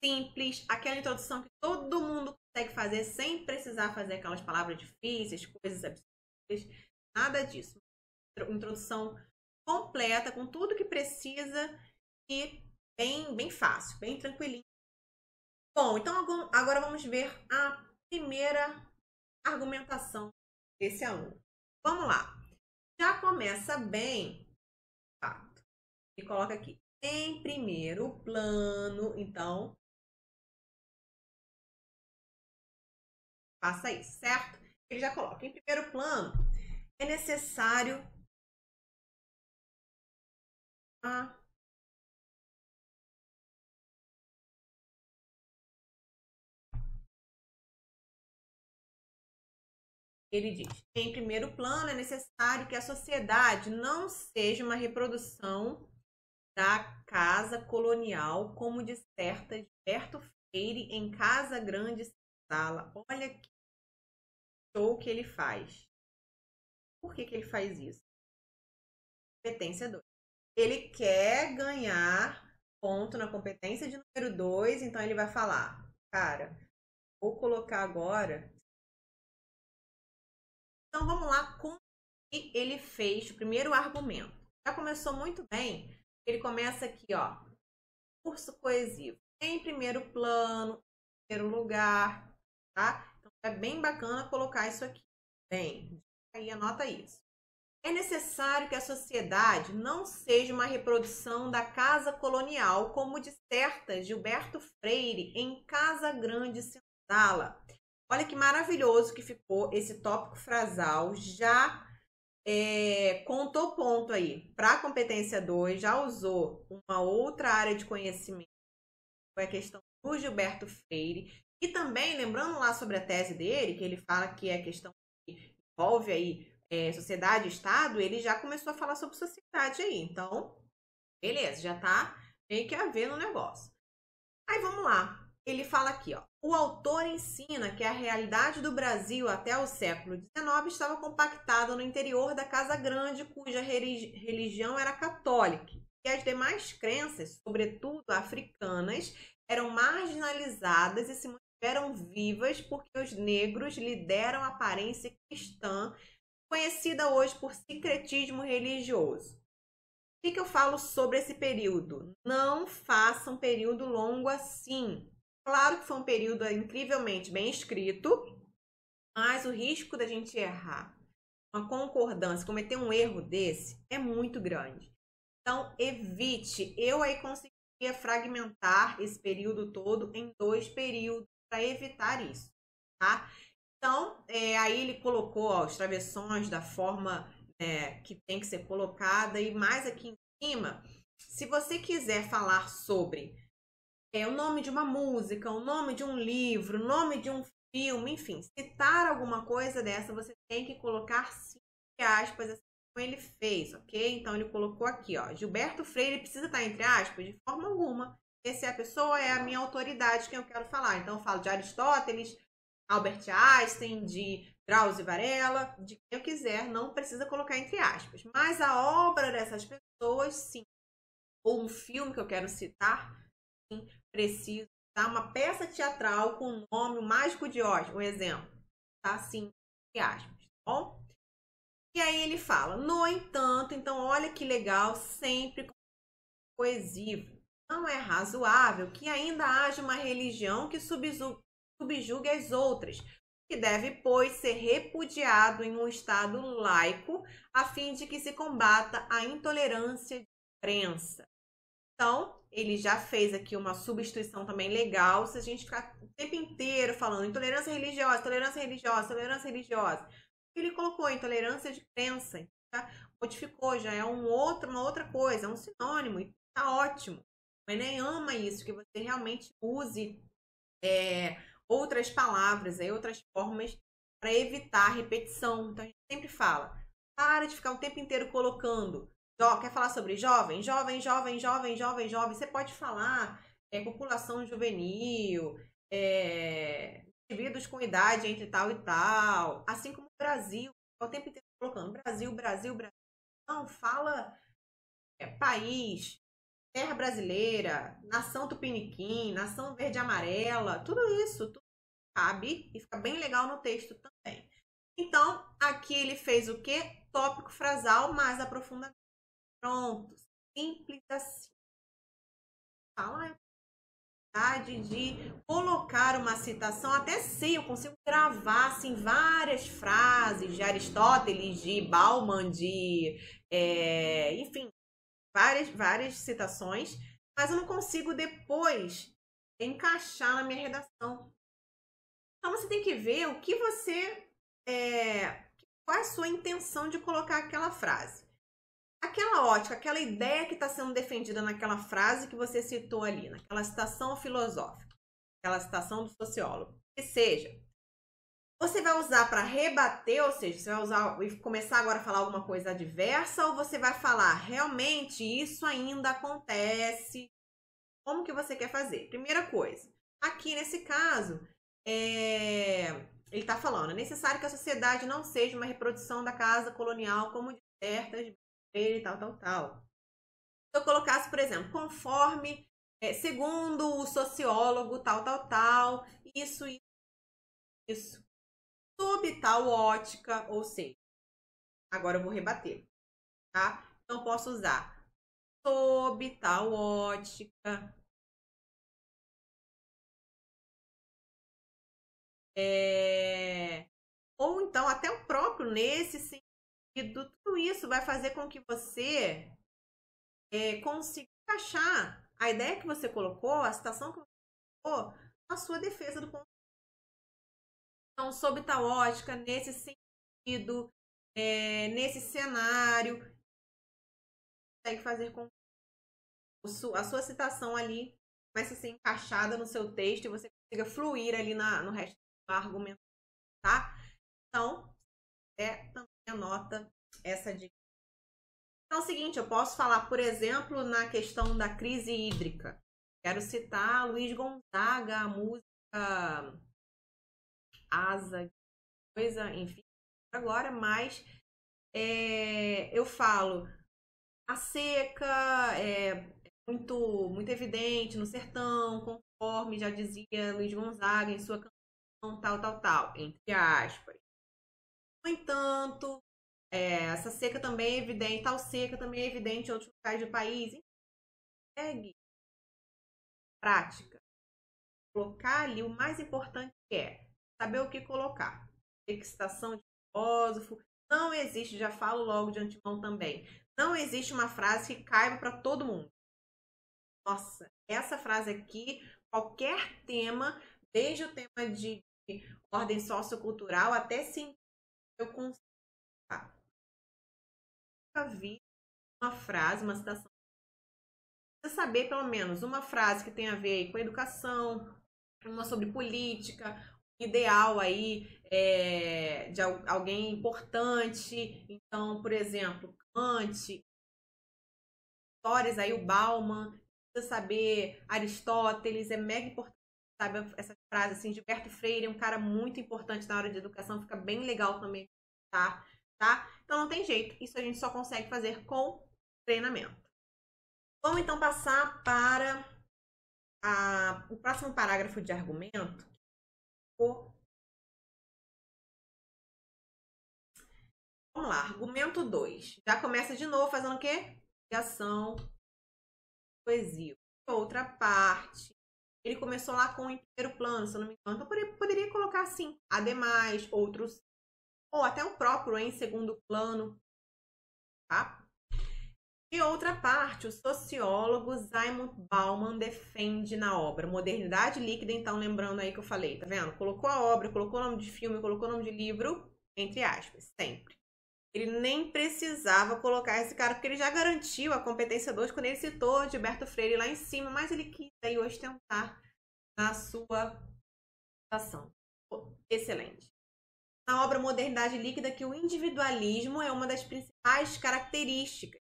simples, aquela introdução que todo mundo consegue fazer sem precisar fazer aquelas palavras difíceis, coisas absurdas, nada disso. Introdução completa, com tudo que precisa e bem fácil, bem tranquilinho. Bom, então agora vamos ver a primeira argumentação desse aluno. Vamos lá. Já começa bem. Fato. Ele coloca aqui em primeiro plano, então faça isso, certo? Ele já coloca em primeiro plano, é necessário ele diz, em primeiro plano, é necessário que a sociedade não seja uma reprodução da casa colonial, como disserta Gilberto Freire em Casa Grande Sala. Olha que show que ele faz. Por que ele faz isso? Competência 2. Ele quer ganhar ponto na competência de número 2, então ele vai falar, cara, vou colocar agora. Então vamos lá com o que ele fez, o primeiro argumento. Já começou muito bem. Ele começa aqui, ó, curso coesivo. Em primeiro plano, em primeiro lugar, tá? Então é bem bacana colocar isso aqui. Bem, aí anota isso. É necessário que a sociedade não seja uma reprodução da casa colonial, como disserta Gilberto Freire em Casa Grande Senzala. Olha que maravilhoso que ficou esse tópico frasal. Já contou ponto aí para a competência 2, já usou uma outra área de conhecimento, foi a questão do Gilberto Freire. E também, lembrando lá sobre a tese dele, que ele fala que é a questão que envolve aí sociedade e Estado, ele já começou a falar sobre sociedade aí. Então, beleza, já tá meio que a ver no negócio. Aí vamos lá. Ele fala aqui, ó. O autor ensina que a realidade do Brasil até o século XIX estava compactada no interior da Casa Grande, cuja religião era católica, e as demais crenças, sobretudo africanas, eram marginalizadas e se mantiveram vivas porque os negros lhe deram aparência cristã, conhecida hoje por sincretismo religioso. O que eu falo sobre esse período? Não faça um período longo assim. Claro que foi um período incrivelmente bem escrito, mas o risco da gente errar, uma concordância, cometer um erro desse é muito grande. Então, evite. Eu aí conseguiria fragmentar esse período todo em 2 períodos para evitar isso, tá? Então, aí ele colocou ó, os travessões da forma que tem que ser colocada e mais aqui em cima, se você quiser falar sobre o nome de uma música, o nome de um livro, o nome de um filme, enfim, citar alguma coisa dessa, você tem que colocar 5 aspas, assim como ele fez, ok? Então, ele colocou aqui, ó, Gilberto Freire precisa estar entre aspas? De forma alguma. Essa é a pessoa, é a minha autoridade, quem eu quero falar. Então, eu falo de Aristóteles, Albert Einstein, de Drauzio Varela, de quem eu quiser, não precisa colocar entre aspas. Mas a obra dessas pessoas, sim. Ou um filme que eu quero citar, preciso, tá? Uma peça teatral com o nome O Mágico de Oz, um exemplo, tá? Assim, entre aspas, tá bom? E aí ele fala, no entanto, então olha que legal, sempre coesivo. Não é razoável que ainda haja uma religião que subjugue as outras, que deve, pois, ser repudiado em um Estado laico, a fim de que se combata a intolerância de crença. Então, ele já fez aqui uma substituição também legal. Se a gente ficar o tempo inteiro falando intolerância religiosa, tolerância religiosa, tolerância religiosa, ele colocou intolerância de crença, tá? Modificou, já é uma outra coisa, é um sinônimo, e tá ótimo. O Enem ama isso, que você realmente use outras palavras, outras formas para evitar a repetição. Então, a gente sempre fala, para de ficar o tempo inteiro colocando. Quer falar sobre jovem? Jovem, jovem, jovem, jovem, jovem. Você pode falar população juvenil, indivíduos com idade entre tal e tal. Assim como o Brasil, o tempo inteiro colocando Brasil, Brasil, Brasil. Não, fala país, terra brasileira, nação tupiniquim, nação verde e amarela. Tudo isso, tudo cabe e fica bem legal no texto também. Então, aqui ele fez o quê? Tópico frasal mais aprofundamento. Pronto, simples assim. Fala a de colocar uma citação, até sei, eu consigo gravar assim, várias frases de Aristóteles, de Bauman, enfim, várias citações, mas eu não consigo depois encaixar na minha redação. Então você tem que ver o que você qual é a sua intenção de colocar aquela frase. Aquela ótica, aquela ideia que está sendo defendida naquela frase que você citou ali, naquela citação filosófica, aquela citação do sociólogo, que seja, você vai usar para rebater, ou seja, você vai usar e começar agora a falar alguma coisa adversa, ou você vai falar, realmente isso ainda acontece, como que você quer fazer? Primeira coisa, aqui nesse caso, ele está falando, é necessário que a sociedade não seja uma reprodução da casa colonial como de certas e tal. Se eu colocasse, por exemplo, conforme, segundo o sociólogo, tal, isso, sob tal ótica, ou seja, agora eu vou rebater, tá? Então, eu posso usar sob tal ótica, ou então até o próprio nesse sentido, tudo isso vai fazer com que você consiga encaixar a ideia que você colocou, a citação que você colocou, na sua defesa do ponto. Então, sob tal ótica, nesse sentido, nesse cenário, consegue fazer com que a sua citação ali comece a ser encaixada no seu texto e você consiga fluir ali no resto do argumento, tá? Então, também anota essa dica. Então é o seguinte, eu posso falar, por exemplo, na questão da crise hídrica. Quero citar Luiz Gonzaga, a música Asa, coisa, enfim, agora, mas eu falo, a seca é muito evidente no sertão, conforme já dizia Luiz Gonzaga em sua canção, tal, entre aspas. No entanto, essa seca também é evidente, tal seca também é evidente em outros locais do país. Segue prática. Colocar ali o mais importante é saber o que colocar. Citação de filósofo. Não existe, já falo logo de antemão também, não existe uma frase que caiba para todo mundo. Nossa, essa frase aqui, qualquer tema, desde o tema de ordem sociocultural até sim, eu consigo. Nunca vi uma frase, uma citação. Você saber pelo menos uma frase que tem a ver com educação, uma sobre política, ideal aí de alguém importante. Então, por exemplo, Kant, histórias aí, o Bauman, precisa saber Aristóteles, é mega importante, sabe? Essa frase assim, Gilberto Freire é um cara muito importante na hora de educação, fica bem legal também, tá? Então não tem jeito, isso a gente só consegue fazer com treinamento. Vamos então passar para o próximo parágrafo de argumento, vamos lá, argumento 2. Já começa de novo fazendo o quê? Ligação coesiva. Outra parte. Ele começou lá com o primeiro plano, se eu não me engano. Então, poderia colocar assim, ademais, outros, ou até o próprio em segundo plano, tá? De outra parte, o sociólogo Zygmunt Bauman defende na obra Modernidade Líquida, então lembrando aí que eu falei, tá vendo? Colocou a obra, colocou o nome de filme, colocou o nome de livro, entre aspas, sempre. Ele nem precisava colocar esse cara, porque ele já garantiu a competência 2 quando ele citou Gilberto Freire lá em cima, mas ele quis aí ostentar na sua citação. Excelente. Na obra Modernidade Líquida, que o individualismo é uma das principais características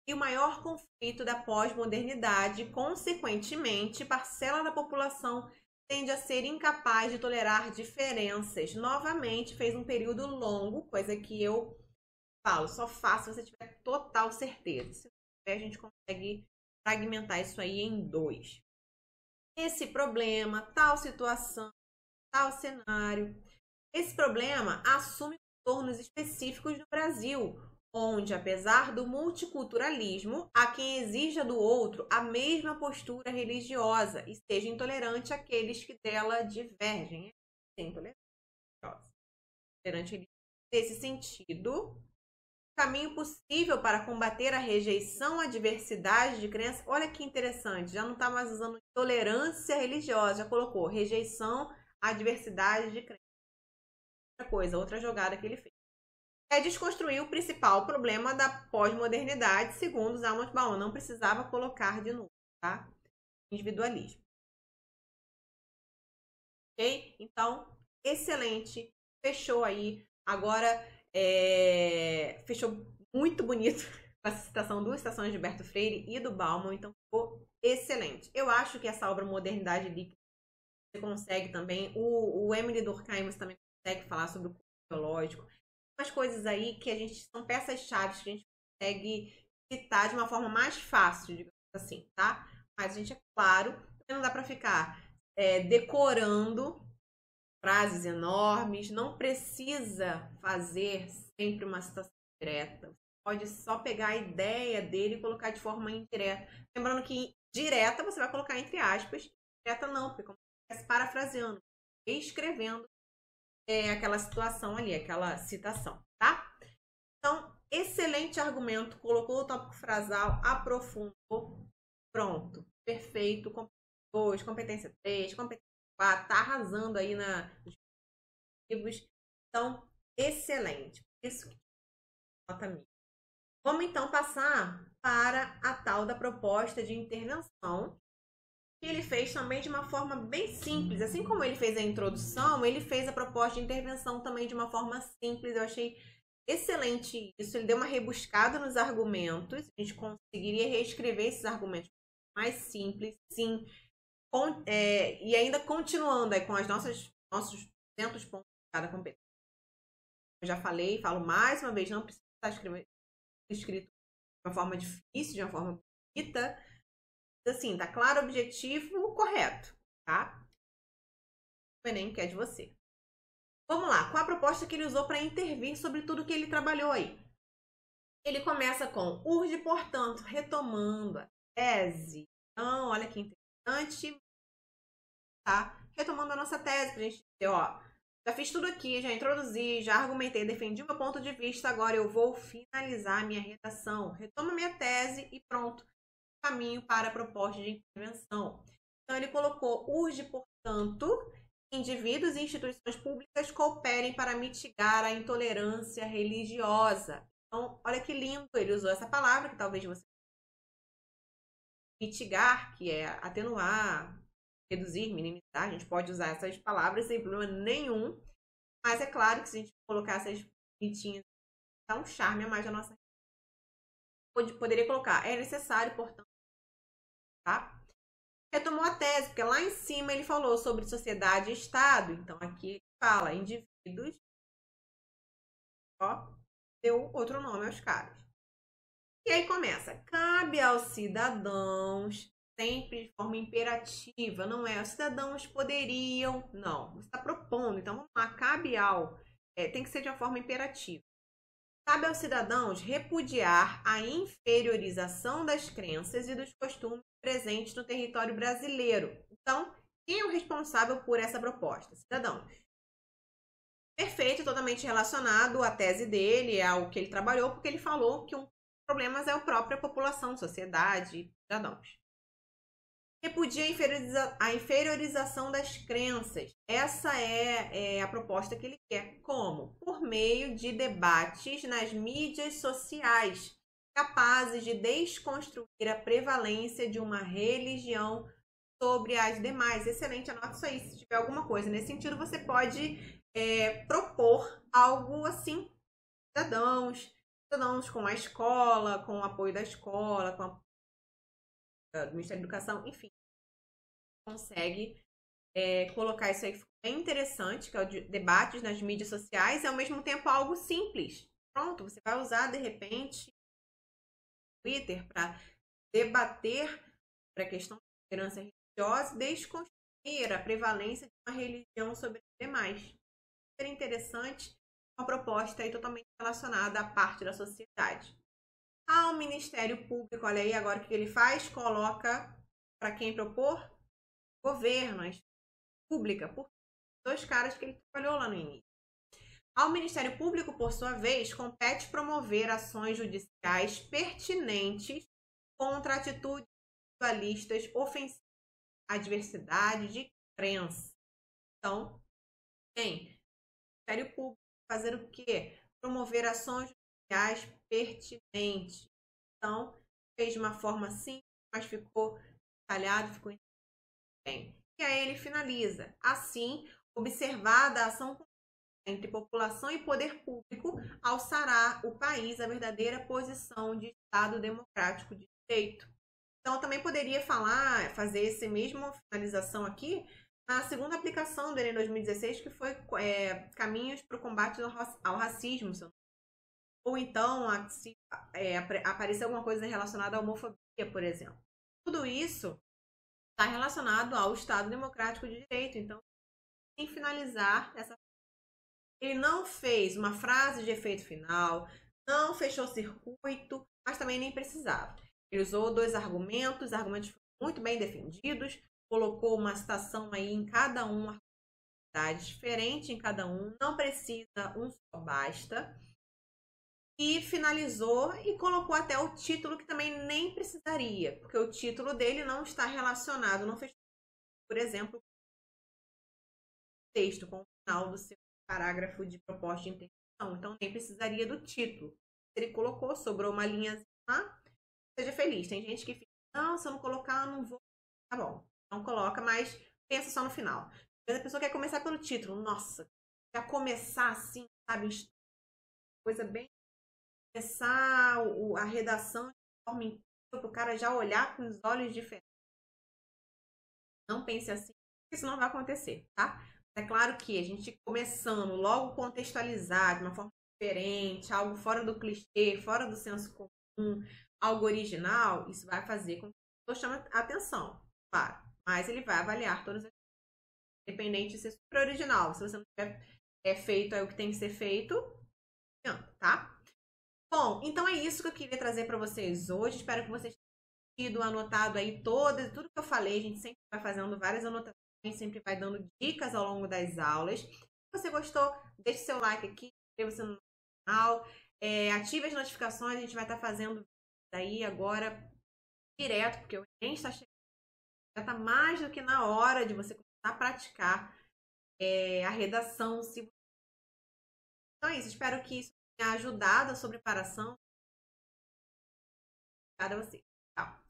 e o maior conflito da pós-modernidade, consequentemente, parcela da população tende a ser incapaz de tolerar diferenças. Novamente, fez um período longo, coisa que eu falo, só faça se você tiver total certeza. Se não tiver, a gente consegue fragmentar isso aí em 2. Esse problema, tal situação, tal cenário. Esse problema assume contornos específicos no Brasil, onde, apesar do multiculturalismo, há quem exija do outro a mesma postura religiosa e seja intolerante àqueles que dela divergem. Intolerante. Nesse sentido, o caminho possível para combater a rejeição à diversidade de crenças, olha que interessante, já não está mais usando intolerância religiosa, já colocou rejeição à diversidade de crenças. Outra coisa, outra jogada que ele fez. É desconstruir o principal problema da pós-modernidade, segundo Zygmunt Bauman. Não precisava colocar de novo, tá? Individualismo. Ok? Então, excelente. Fechou aí. Agora, fechou muito bonito com a citação duas citações de Gilberto Freire e do Bauman. Então, ficou excelente. Eu acho que essa obra Modernidade Líquida você consegue também. O Emily Durkheim também consegue falar sobre o biológico. Umas coisas aí que a gente são peças-chave que a gente consegue citar de uma forma mais fácil, digamos assim, tá? Mas a gente, é claro, não dá para ficar decorando frases enormes, não precisa fazer sempre uma citação direta. Você pode só pegar a ideia dele e colocar de forma indireta. Lembrando que direta você vai colocar entre aspas, direta não, porque como você está parafraseando, escrevendo aquela situação ali, aquela citação, tá? Então, excelente argumento, colocou o tópico frasal, aprofundou, pronto, perfeito, competência 2, competência 3, competência 4, tá arrasando aí nos livros. Então, excelente. Isso que nota mim. Vamos então passar para a tal da proposta de intervenção, que ele fez também de uma forma bem simples. Assim como ele fez a introdução, ele fez a proposta de intervenção também de uma forma simples. Eu achei excelente isso. Ele deu uma rebuscada nos argumentos. A gente conseguiria reescrever esses argumentos mais simples, sim. E ainda continuando aí com nossos 200 pontos de cada competência. Eu já falei, falo mais uma vez, não precisa estar escrito de uma forma difícil, de uma forma bonita. Assim, tá claro o objetivo correto, tá? O Enem quer de você. Vamos lá, qual a proposta que ele usou para intervir sobre tudo que ele trabalhou aí? Ele começa com urge, portanto, retomando a tese. Então, olha que interessante, tá? Retomando a nossa tese, pra gente dizer, ó, já fiz tudo aqui, já introduzi, já argumentei, defendi o meu ponto de vista, agora eu vou finalizar a minha redação. Retomo a minha tese e pronto. Caminho para a proposta de intervenção. Então, ele colocou, urge, portanto, indivíduos e instituições públicas cooperem para mitigar a intolerância religiosa. Então, olha que lindo, ele usou essa palavra, que talvez você... Mitigar, que é atenuar, reduzir, minimizar, a gente pode usar essas palavras sem problema nenhum, mas é claro que se a gente colocar essas bonitinhas, dá um charme a mais da nossa... Poderia colocar, é necessário, portanto, tá? Retomou a tese, porque lá em cima ele falou sobre sociedade e Estado. Então, aqui ele fala indivíduos. Ó, deu outro nome aos caras. E aí começa. Cabe aos cidadãos sempre de forma imperativa, não é? Os cidadãos poderiam, não. Você está propondo, então vamos lá, cabe ao, tem que ser de uma forma imperativa. Cabe aos cidadãos repudiar a inferiorização das crenças e dos costumes presentes no território brasileiro. Então, quem é o responsável por essa proposta? Cidadãos. Perfeito, totalmente relacionado à tese dele, ao que ele trabalhou, porque ele falou que um dos problemas é a própria população, sociedade, cidadãos. Repudia a inferiorização das crenças. Essa é a proposta que ele quer. Como? Por meio de debates nas mídias sociais, capazes de desconstruir a prevalência de uma religião sobre as demais. Excelente, anota isso aí. Se tiver alguma coisa nesse sentido, você pode propor algo assim, cidadãos com a escola, com o apoio da escola, com do Ministério da Educação, enfim, consegue colocar isso aí, bem interessante, que é o de debates nas mídias sociais, e ao mesmo tempo algo simples. Pronto, você vai usar de repente o Twitter para debater para a questão da tolerância religiosa e desconstruir a prevalência de uma religião sobre as demais. Super interessante, uma proposta aí totalmente relacionada à parte da sociedade. Ao Ministério Público, olha aí agora o que ele faz, coloca para quem propor, governo, pública, por dois caras que ele trabalhou lá no início. Ao Ministério Público, por sua vez, compete promover ações judiciais pertinentes contra atitudes individualistas ofensivas à diversidade de crença. Então, tem o Ministério Público fazer o quê? Promover ações judiciais pertinentes. Então, fez de uma forma simples, mas ficou detalhado, ficou bem. E aí ele finaliza. Assim, observada a ação entre população e poder público, alçará o país à verdadeira posição de Estado democrático de direito. Então, também poderia fazer essa mesma finalização aqui na segunda aplicação dele em 2016, que foi Caminhos para o Combate ao Racismo. Ou então, se aparecer alguma coisa relacionada à homofobia, por exemplo. Tudo isso está relacionado ao Estado Democrático de Direito. Então, sem finalizar essa, ele não fez uma frase de efeito final, não fechou circuito, mas também nem precisava. Ele usou dois argumentos muito bem defendidos, colocou uma citação aí em cada um, diferente em cada um, não precisa, um só basta. E finalizou e colocou até o título, que também nem precisaria, porque o título dele não está relacionado, não fechou, por exemplo, o texto com o final do seu parágrafo de proposta de intervenção. Então, nem precisaria do título. Ele colocou, sobrou uma linha lá, seja feliz. Tem gente que fica, não, se eu não colocar, eu não vou. Tá bom, não coloca, mas pensa só no final. Mas a pessoa quer começar pelo título. Nossa, já começar assim, sabe? Coisa bem... Começar a redação de forma incrível, para o cara já olhar com os olhos diferentes. Não pense assim, porque isso não vai acontecer, tá? É claro que a gente começando logo contextualizar de uma forma diferente, algo fora do clichê, fora do senso comum, algo original, isso vai fazer com que a pessoa chame a atenção, claro. Mas ele vai avaliar todas as coisas, independente de ser super original. Se você não tiver feito o que tem que ser feito, não adianta, tá? Bom, então é isso que eu queria trazer para vocês hoje. Espero que vocês tenham tido anotado aí tudo que eu falei. A gente sempre vai fazendo várias anotações, sempre vai dando dicas ao longo das aulas. Se você gostou, deixe seu like aqui, inscreva-se no canal, ative as notificações. A gente vai estar fazendo daí agora direto, porque o Enem está chegando. Já está mais do que na hora de você começar a praticar a redação. Então é isso, espero que isso tenha ajudado a sua preparação. Obrigada a você. Tchau.